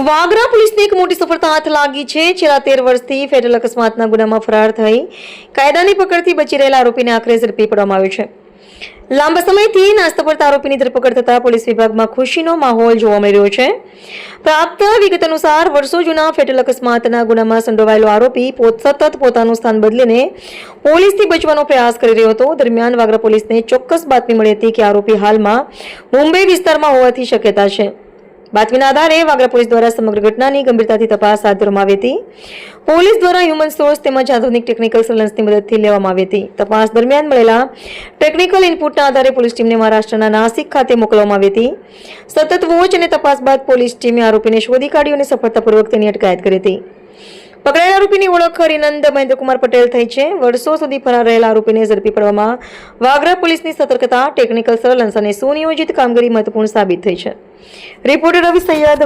વાગરા પોલીસને એક મોટી સફળતા હાથ લાગી છે। છેલ્લા 13 વર્ષથી ફેટલ અકસ્માતના ગુનામાં ફરાર થઈ કાયદાની પકડથી બચી રહેલા આરોપીને આખરે ઝડપી પાડવામાં આવ્યો છે। લાંબા સમયથી નાસ્તા પડતા આરોપીની ધરપકડ થતા પોલીસ વિભાગમાં ખુશીનો માહોલ જોવા મળી રહ્યો છે। પ્રાપ્ત વિગત અનુસાર વર્ષો જૂના ફેટલ અકસ્માતના ગુનામાં સંડોવાયેલો આરોપી સતત પોતાનું સ્થાન બદલીને પોલીસથી બચવાનો પ્રયાસ કરી રહ્યો હતો। દરમિયાન વાગરા પોલીસને ચોક્કસ બાતમી મળી હતી કે આરોપી હાલમાં મુંબઈ વિસ્તારમાં હોવાની શક્યતા છે। બાતમીના આધારે વાગરા પોલીસ દ્વારા સમગ્ર ઘટનાની ગંભીરતાથી તપાસ હાથ ધરવામાં આવી હતી। પોલીસ દ્વારા હ્યુમન સોર્સ તેમજ આધુનિક ટેકનિકલ સર્વેલન્સની મદદથી લેવામાં આવી હતી। તપાસ દરમિયાન મળેલા ટેકનિકલ ઇનપુટના આધારે પોલીસ ટીમને મહારાષ્ટ્રના નાસિક ખાતે મોકલવામાં આવી હતી। સતત વોચ અને તપાસ બાદ પોલીસ ટીમે આરોપીને શોધી કાઢ્યો અને સફળતાપૂર્વક તેની અટકાયત કરી હતી। પકડાયેલા આરોપીની ઓળખ હરિનંદ મહેન્દ્રકુમાર પટેલ થઈ છે। વર્ષો સુધી ફરાર રહેલા આરોપીને ઝડપી પાડવામાં વાગરા પોલીસની સતર્કતા, ટેકનિકલ સર્વેલન્સ અને સુનિયોજિત કામગીરી મહત્વપૂર્ણ સાબિત થઈ છે। રિપોર્ટર રવિ સૈયદ।